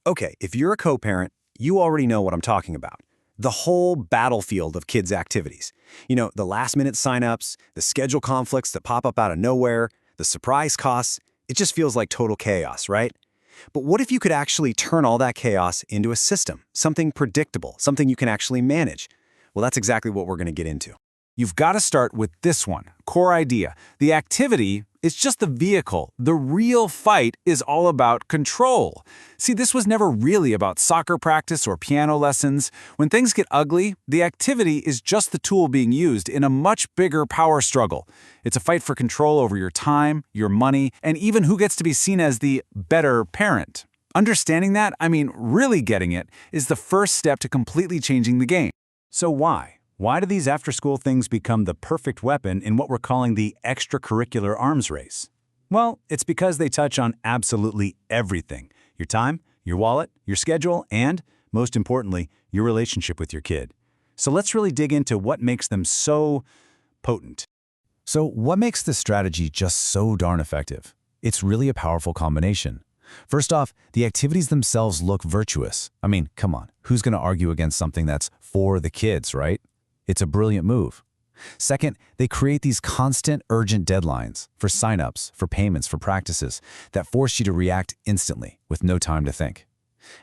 Okay, if you're a co-parent, you already know what I'm talking about. The whole battlefield of kids' activities. The last-minute signups, the schedule conflicts that pop up out of nowhere, the surprise costs. It just feels like total chaos, right? But what if you could actually turn all that chaos into a system, something predictable, something you can actually manage? Well, that's exactly what we're going to get into. You've got to start with this one, core idea. The activity is just the vehicle. The real fight is all about control. See, this was never really about soccer practice or piano lessons. When things get ugly, the activity is just the tool being used in a much bigger power struggle. It's a fight for control over your time, your money, and even who gets to be seen as the better parent. Understanding that, really getting it, is the first step to completely changing the game. So why? Why do these after-school things become the perfect weapon in what we're calling the extracurricular arms race? Well, it's because they touch on absolutely everything. Your time, your wallet, your schedule, and, most importantly, your relationship with your kid. So let's really dig into what makes them so potent. So what makes this strategy just so darn effective? It's really a powerful combination. First off, the activities themselves look virtuous. Come on, who's going to argue against something that's for the kids, right? It's a brilliant move. Second, they create these constant, urgent deadlines for signups, for payments, for practices that force you to react instantly with no time to think.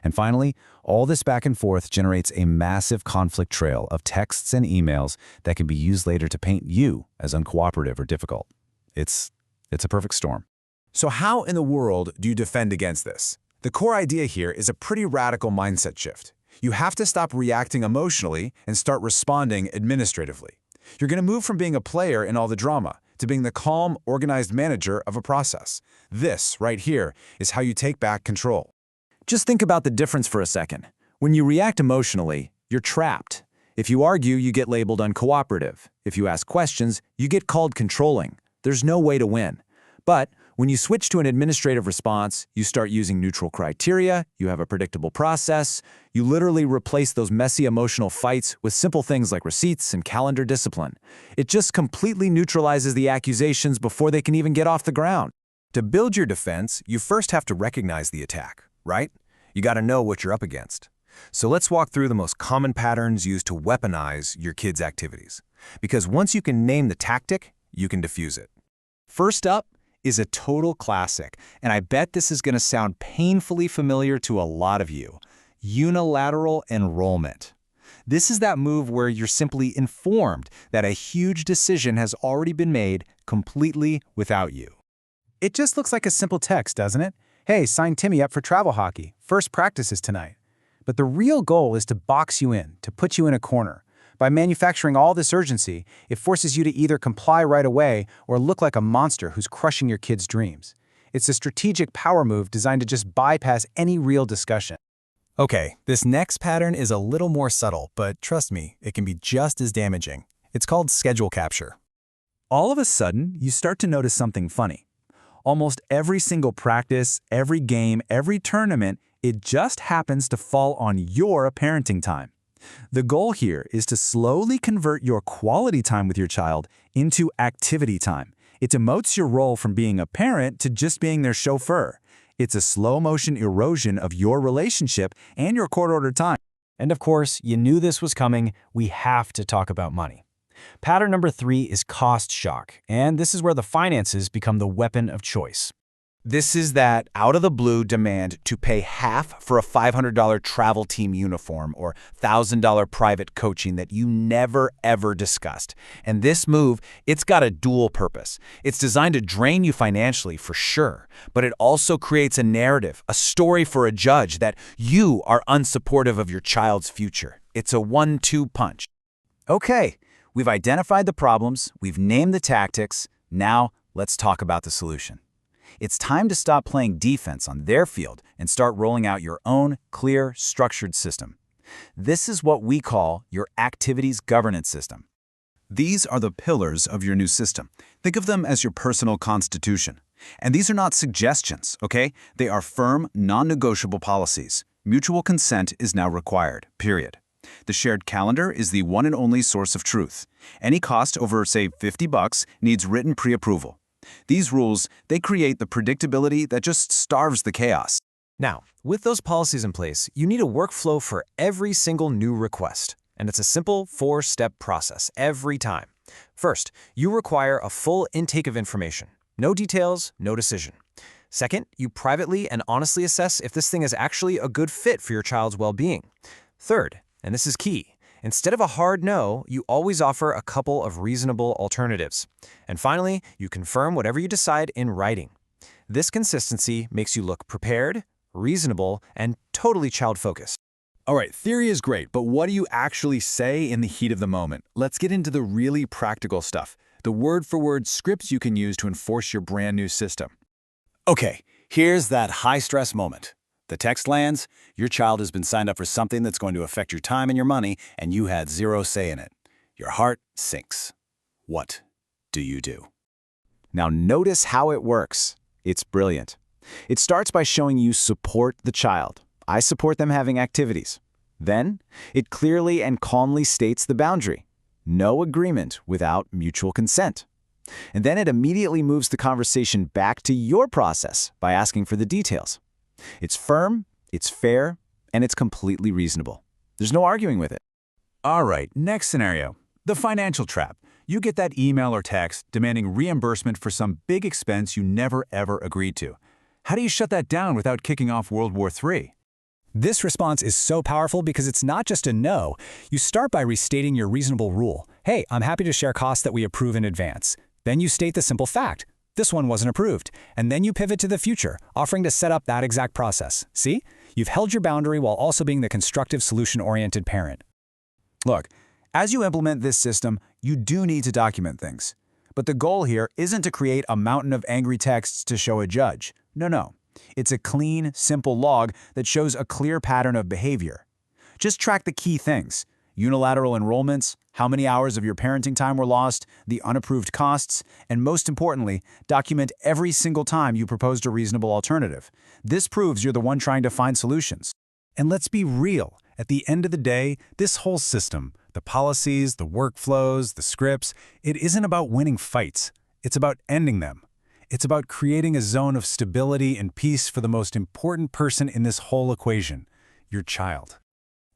And finally, all this back and forth generates a massive conflict trail of texts and emails that can be used later to paint you as uncooperative or difficult. It's a perfect storm. So how in the world do you defend against this? The core idea here is a pretty radical mindset shift. You have to stop reacting emotionally and start responding administratively. You're going to move from being a player in all the drama to being the calm, organized manager of a process. This, right here, is how you take back control. Just think about the difference for a second. When you react emotionally, you're trapped. If you argue, you get labeled uncooperative. If you ask questions, you get called controlling. There's no way to win. But when you switch to an administrative response, you start using neutral criteria, you have a predictable process, you literally replace those messy emotional fights with simple things like receipts and calendar discipline. It just completely neutralizes the accusations before they can even get off the ground. To build your defense, you first have to recognize the attack, right? You got to know what you're up against. So let's walk through the most common patterns used to weaponize your kids' activities. Because once you can name the tactic, you can diffuse it. First up is a total classic, and I bet this is going to sound painfully familiar to a lot of you. Unilateral enrollment. This is that move where you're simply informed that a huge decision has already been made completely without you. It just looks like a simple text, doesn't it? Hey, sign Timmy up for travel hockey. First practice is tonight. But the real goal is to box you in, to put you in a corner. By manufacturing all this urgency, it forces you to either comply right away or look like a monster who's crushing your kid's dreams. It's a strategic power move designed to just bypass any real discussion. Okay, this next pattern is a little more subtle, but trust me, it can be just as damaging. It's called schedule capture. All of a sudden, you start to notice something funny. Almost every single practice, every game, every tournament, it just happens to fall on your parenting time. The goal here is to slowly convert your quality time with your child into activity time. It demotes your role from being a parent to just being their chauffeur. It's a slow-motion erosion of your relationship and your court-ordered time. And of course, you knew this was coming. We have to talk about money. Pattern number 3 is cost shock, and this is where the finances become the weapon of choice. This is that out-of-the-blue demand to pay half for a $500 travel team uniform or $1,000 private coaching that you never, ever discussed. And this move, it's got a dual purpose. It's designed to drain you financially, for sure, but it also creates a narrative, a story for a judge that you are unsupportive of your child's future. It's a 1-2 punch. Okay, we've identified the problems, we've named the tactics, now let's talk about the solution. It's time to stop playing defense on their field and start rolling out your own clear, structured system. This is what we call your activities governance system. These are the pillars of your new system. Think of them as your personal constitution. And these are not suggestions, okay? They are firm, non-negotiable policies. Mutual consent is now required, period. The shared calendar is the one and only source of truth. Any cost over, say, $50 needs written pre-approval. These rules, they create the predictability that just starves the chaos. Now, with those policies in place, you need a workflow for every single new request. And it's a simple 4-step process every time. First, you require a full intake of information. No details, no decision. Second, you privately and honestly assess if this thing is actually a good fit for your child's well-being. Third, and this is key, instead of a hard no, you always offer a couple of reasonable alternatives. And finally, you confirm whatever you decide in writing. This consistency makes you look prepared, reasonable, and totally child-focused. All right, theory is great, but what do you actually say in the heat of the moment? Let's get into the really practical stuff, the word-for-word scripts you can use to enforce your brand new system. Okay, here's that high-stress moment. The text lands, your child has been signed up for something that's going to affect your time and your money, and you had zero say in it. Your heart sinks. What do you do? Now notice how it works. It's brilliant. It starts by showing you support the child. I support them having activities. Then, it clearly and calmly states the boundary. No agreement without mutual consent. And then it immediately moves the conversation back to your process by asking for the details. It's firm, it's fair, and it's completely reasonable. There's no arguing with it. All right, next scenario. The financial trap. You get that email or text demanding reimbursement for some big expense you never ever agreed to. How do you shut that down without kicking off World War III? This response is so powerful because it's not just a no. You start by restating your reasonable rule. Hey, I'm happy to share costs that we approve in advance. Then you state the simple fact. This one wasn't approved. And then you pivot to the future, offering to set up that exact process. See? You've held your boundary while also being the constructive, solution-oriented parent. Look, as you implement this system, you do need to document things. But the goal here isn't to create a mountain of angry texts to show a judge. No. It's a clean, simple log that shows a clear pattern of behavior. Just track the key things: unilateral enrollments, how many hours of your parenting time were lost, the unapproved costs, and most importantly, document every single time you proposed a reasonable alternative. This proves you're the one trying to find solutions. And let's be real. At the end of the day, this whole system, the policies, the workflows, the scripts, it isn't about winning fights. It's about ending them. It's about creating a zone of stability and peace for the most important person in this whole equation, your child.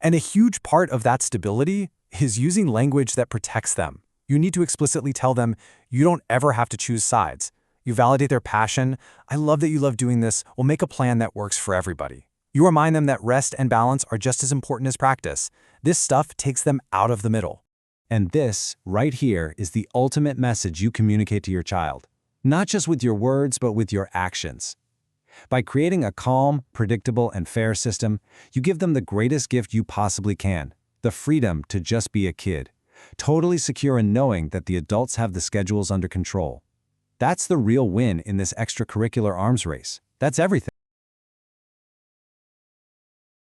And a huge part of that stability is using language that protects them. You need to explicitly tell them you don't ever have to choose sides. You validate their passion. I love that you love doing this. We'll make a plan that works for everybody. You remind them that rest and balance are just as important as practice. This stuff takes them out of the middle. And this, right here, is the ultimate message you communicate to your child. Not just with your words, but with your actions. By creating a calm, predictable, and fair system, you give them the greatest gift you possibly can, the freedom to just be a kid, totally secure in knowing that the adults have the schedules under control. That's the real win in this extracurricular arms race. That's everything.